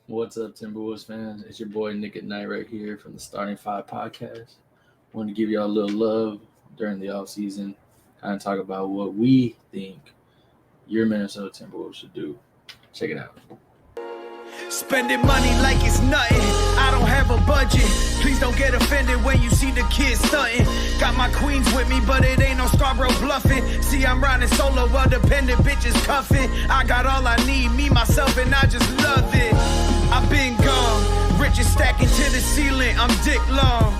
What's up, Timberwolves fans? It's your boy Nick at Night right here from the Starting Five podcast. Want to give y'all a little love during the off season, kind of talk about what we think your Minnesota Timberwolves should do. Check it out. Spending money like it's nothing. I don't have a budget. Please don't get offended when you see the kids stunting. Got my queens with me, but it ain't no Scarborough bluffing. See, I'm riding solo while dependent bitches cuffing. I got all I need, me, myself, and I just love it. I've been gone, riches stacking to the ceiling. I'm dick long.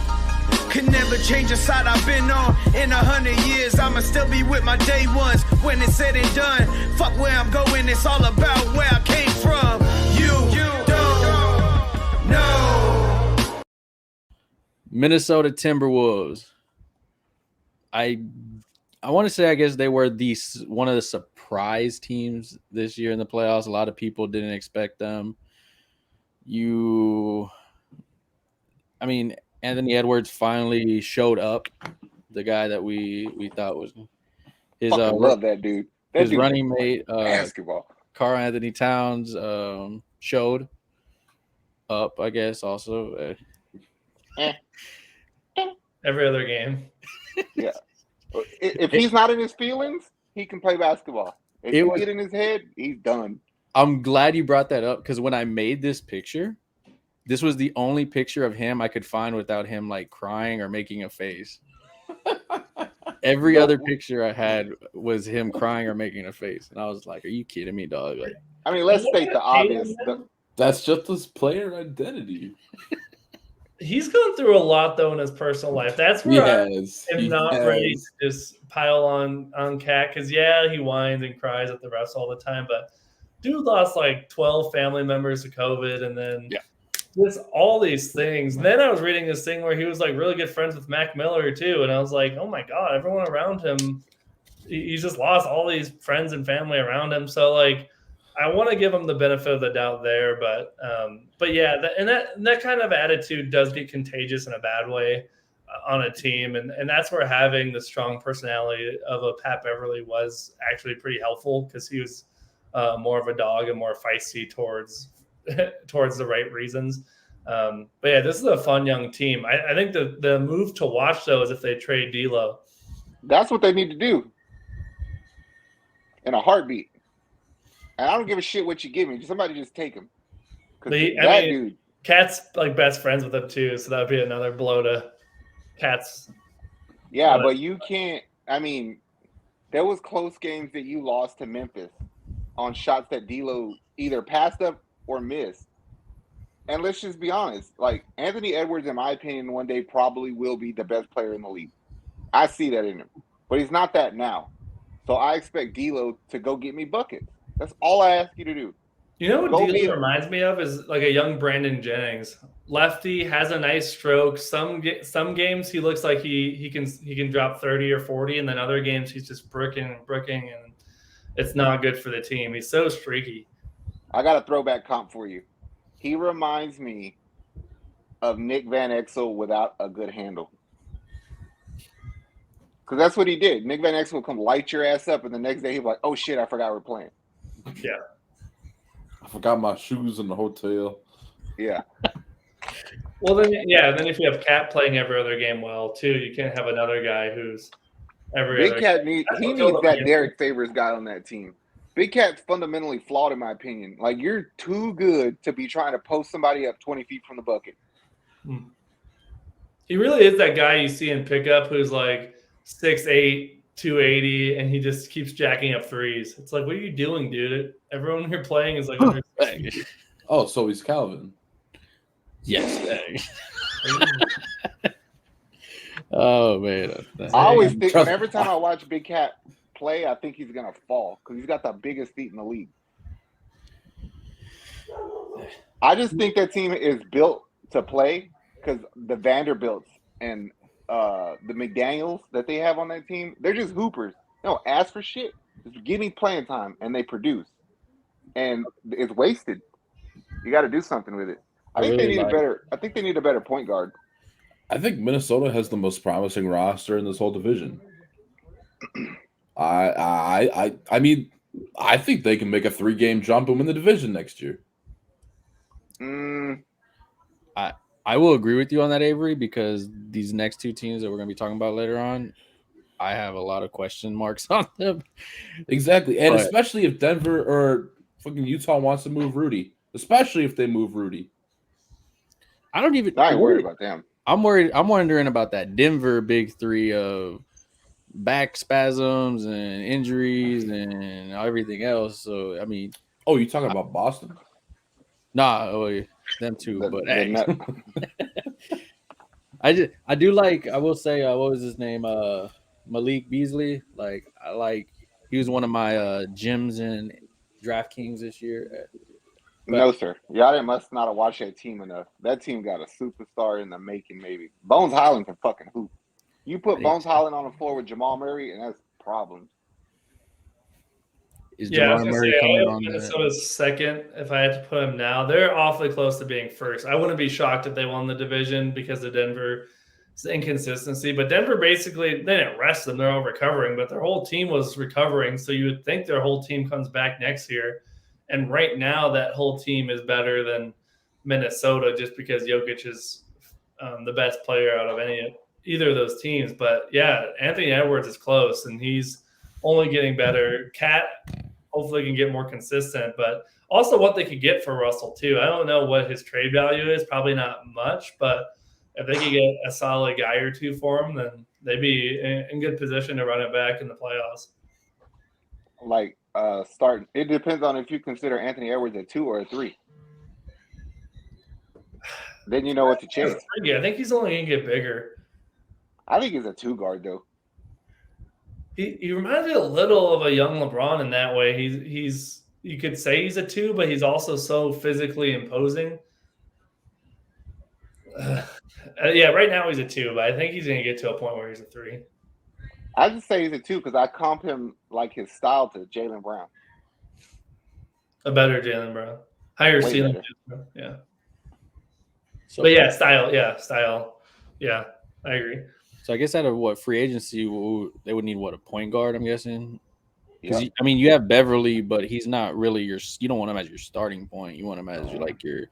Could never change the side I've been on. In 100 years, I'ma still be with my day ones. When it's said and done, fuck where I'm going, it's all about where I came from. You don't know. Minnesota Timberwolves. I want to say I guess they were one of the surprise teams this year in the playoffs. A lot of people didn't expect them. Anthony Edwards finally showed up. The guy that we thought was his Fucking love that dude. That his dude running mate, basketball. Karl Anthony Towns, showed up. I guess also. Every other game. Yeah. If he's not in his feelings, he can play basketball. If he get in his head, he's done. I'm glad you brought that up because when I made this picture, this was the only picture of him I could find without him like crying or making a face. Every other picture I had was him crying or making a face, and I was like, "Are you kidding me, dog?" Like, I mean, let's state the obvious. That's just his player identity. He's gone through a lot though in his personal life. That's where I'm not ready to just pile on Cat because he whines and cries at the refs all the time, but dude lost like 12 family members to COVID, and then just all these things. And then I was reading this thing where he was like really good friends with Mac Miller too, and I was like, oh my god, everyone around him, he's just lost all these friends and family around him. So like, I want to give him the benefit of the doubt there, but yeah, that kind of attitude does get contagious in a bad way on a team, and that's where having the strong personality of a Pat Beverly was actually pretty helpful because he was more of a dog and more feisty towards the right reasons. But yeah, this is a fun young team. I think the move to watch though is if they trade D'Lo. That's what they need to do in a heartbeat. And I don't give a shit what you give me. Somebody just take him. Dude, Cat's like best friends with him too, so that'd be another blow to Cat's. Yeah, but you can't. I mean, there was close games that you lost to Memphis on shots that D'Lo either passed up or missed. And let's just be honest. Like, Anthony Edwards, in my opinion, one day probably will be the best player in the league. I see that in him. But he's not that now. So I expect D'Lo to go get me buckets. That's all I ask you to do. You know what D'Lo reminds me of is like a young Brandon Jennings. Lefty, has a nice stroke. Some games he looks like he can drop 30 or 40, and then other games he's just bricking, and it's not good for the team. He's so streaky. I got a throwback comp for you. He reminds me of Nick Van Exel without a good handle. Because that's what he did. Nick Van Exel will come light your ass up, and the next day he'll be like, oh, shit, I forgot we're playing. Yeah. I forgot my shoes in the hotel. Yeah. Well, then if you have Cat playing every other game well, too, you can't have another guy who's Big Cat needs that Derek Favors guy on that team. Big Cat's fundamentally flawed, in my opinion. Like, you're too good to be trying to post somebody up 20 feet from the bucket. He really is that guy you see in pickup who's like 6'8", 280, and he just keeps jacking up threes. It's like, what are you doing, dude? Everyone you're playing is like under 60. Oh, so he's Calvin. Yes. Oh man. I always think every time I watch Big Cat play, I think he's gonna fall because he's got the biggest feet in the league. I just think that team is built to play because the Vanderbilts and the McDaniels that they have on that team, they're just hoopers. They don't ask for shit. Just give me playing time, and they produce. And it's wasted. You got to do something with it. I think they need a better point guard. I think Minnesota has the most promising roster in this whole division. I mean, I think they can make a 3-game jump and win the division next year. I will agree with you on that, Avery, because these next two teams that we're going to be talking about later on, I have a lot of question marks on them. Exactly. And especially if Denver or fucking Utah wants to move Rudy. Especially if they move Rudy. I ain't worried about them. I'm wondering about that Denver big three of back spasms and injuries and everything else. So, I mean. Oh, you talking about Boston? Nah, them too. But hey. I do like, I will say, what was his name? Malik Beasley. He was one of my gems in DraftKings this year. But, no, sir. Y'all must not have watched that team enough. That team got a superstar in the making, maybe. Bones Highland can fucking hoop. You put Bones Highland on the floor with Jamal Murray, and that's problems. Is Jamal Murray coming on Minnesota's second, if I had to put him now. They're awfully close to being first. I wouldn't be shocked if they won the division because of Denver's inconsistency. But Denver basically, they didn't rest them. They're all recovering, but their whole team was recovering. So you would think their whole team comes back next year. And right now, that whole team is better than Minnesota just because Jokic is the best player out of either of those teams. But, yeah, Anthony Edwards is close, and he's only getting better. Cat hopefully can get more consistent, but also what they could get for Russell, too. I don't know what his trade value is, probably not much, but if they could get a solid guy or two for him, then they'd be in good position to run it back in the playoffs. It depends on if you consider Anthony Edwards a 2 or a 3. Then you know what to chase. I think he's only going to get bigger. I think he's a 2 guard, though. He reminds me a little of a young LeBron in that way. He's you could say he's a 2, but he's also so physically imposing. Right now he's a 2, but I think he's going to get to a point where he's a 3. I just say he's a 2 because I comp him like his style to Jaylen Brown. A better Jaylen Brown. Higher ceiling. Yeah. So, but style. Yeah, I agree. So I guess out of free agency, they would need a point guard, I'm guessing? Because, yep. you have Beverly, but he's not really you don't want him as your starting point. You want him as your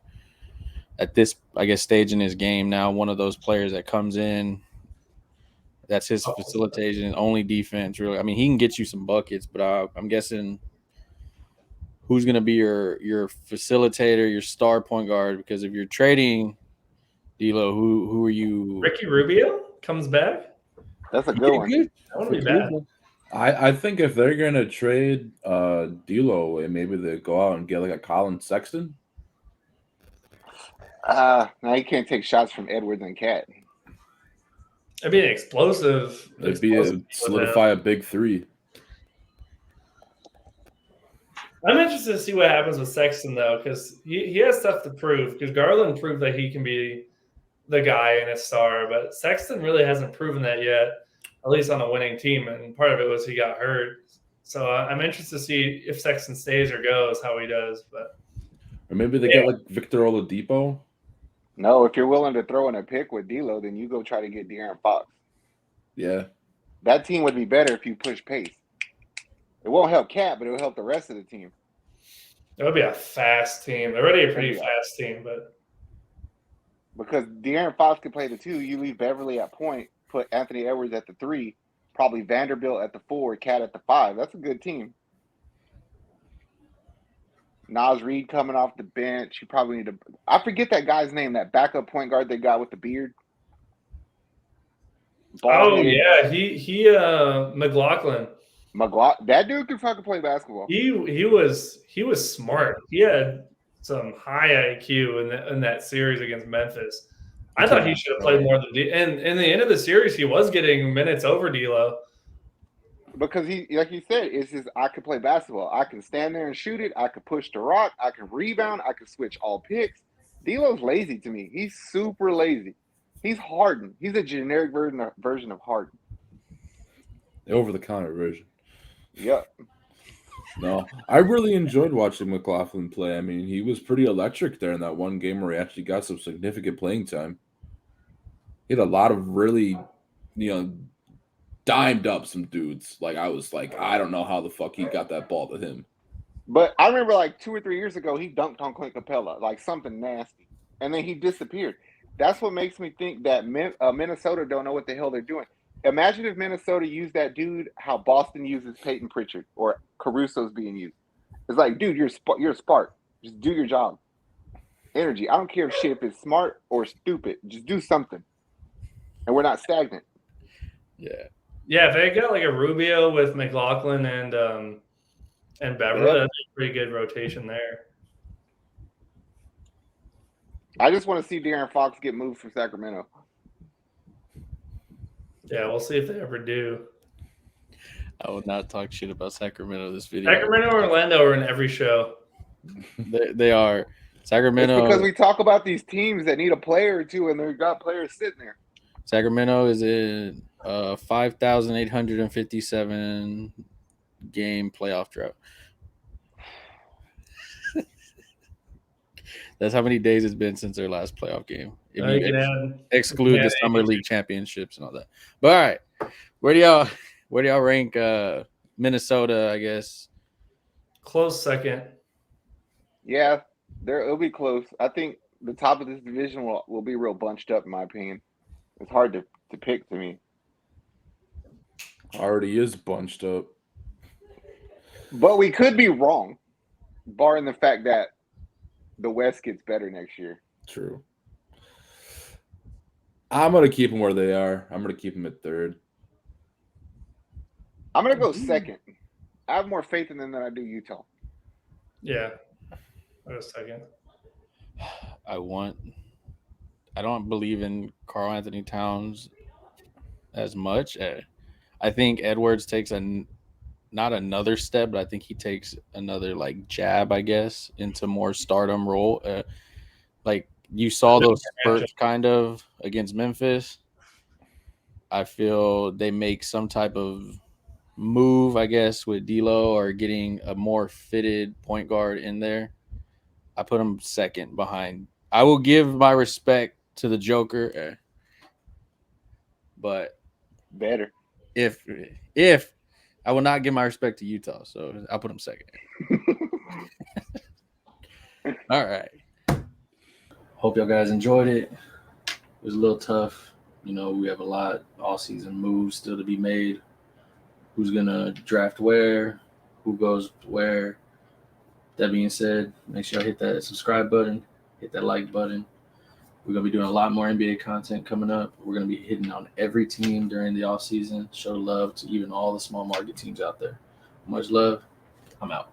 at this, I guess, stage in his game now, one of those players that comes in. That's his facilitation, only defense, really. I mean, he can get you some buckets, but I'm guessing who's going to be your facilitator, your star point guard? Because if you're trading D'Lo, who are you? Ricky Rubio comes back. That's a good one. That wouldn't be bad. I think if they're going to trade D'Lo, maybe they go out and get like a Colin Sexton. Now you can't take shots from Edwards and Cat. It'd be an explosive. It'd solidify a big 3. I'm interested to see what happens with Sexton, though, because he has stuff to prove. Because Garland proved that he can be the guy and a star, but Sexton really hasn't proven that yet, at least on a winning team. And part of it was he got hurt. So I'm interested to see if Sexton stays or goes, how he does. Or maybe they get like Victor Oladipo. No, if you're willing to throw in a pick with D'Lo, then you go try to get De'Aaron Fox. Yeah. That team would be better if you push pace. It won't help Cat, but it'll help the rest of the team. It would be a fast team. They're already a pretty fast team, but because De'Aaron Fox could play the 2, you leave Beverly at point, put Anthony Edwards at the 3, probably Vanderbilt at the 4, Cat at the 5. That's a good team. Naz Reid coming off the bench. You probably need to. I forget that guy's name. That backup point guard they got with the beard. He McLaughlin. That dude can fucking play basketball. He was smart. He had some high IQ in that series against Memphis. I thought he should have played more than and in the end of the series, he was getting minutes over D'Lo. Because he, like he said, it's just I could play basketball. I can stand there and shoot it. I could push the rock. I can rebound. I can switch all picks. D'Lo's lazy to me. He's super lazy. He's Harden. He's a generic version of Harden. The over-the-counter version. Yep. No, I really enjoyed watching McLaughlin play. I mean, he was pretty electric there in that one game where he actually got some significant playing time. He had a lot of really, dimed up some dudes. Like, I was like, I don't know how the fuck he got that ball to him. But I remember like 2 or 3 years ago, he dunked on Clint Capella, like something nasty, and then he disappeared. That's what makes me think that Minnesota don't know what the hell they're doing. Imagine if Minnesota used that dude how Boston uses Peyton Pritchard or Caruso's being used. It's like, dude, you're a spark. Just do your job. Energy. I don't care if shit if it's smart or stupid. Just do something. And we're not stagnant. Yeah. Yeah, if they got like a Rubio with McLaughlin and Beverly, that's a pretty good rotation there. I just want to see De'Aaron Fox get moved from Sacramento. Yeah, we'll see if they ever do. I will not talk shit about Sacramento this video. Sacramento or Orlando are in every show. They are. Sacramento. It's because we talk about these teams that need a player or two, and they've got players sitting there. Sacramento is in 5,857 game playoff drought. That's how many days it's been since their last playoff game. If you exclude the summer league championships and all that. But all right, where do y'all rank Minnesota? I guess close second. Yeah, it'll be close. I think the top of this division will be real bunched up, in my opinion. It's hard to pick to me. Already is bunched up. But we could be wrong, barring the fact that the West gets better next year. True. I'm going to keep them where they are. I'm going to keep them at third. I'm going to go second. I have more faith in them than I do Utah. Yeah. I'll go second. I don't believe in Karl Anthony Towns as much. I think Edwards takes not another step, but I think he takes another like jab, I guess, into more stardom role. Like you saw those spurts kind of against Memphis. I feel they make some type of move, I guess, with D'Lo or getting a more fitted point guard in there. I put him second behind. I will give my respect to the Joker, but better if I will not give my respect to Utah, so I'll put him second. All right. Hope y'all guys enjoyed it. It was a little tough. You know, we have a lot all-season moves still to be made. Who's going to draft where? Who goes where? That being said, make sure y'all hit that subscribe button, hit that like button. We're going to be doing a lot more NBA content coming up. We're going to be hitting on every team during the offseason. Show love to even all the small market teams out there. Much love. I'm out.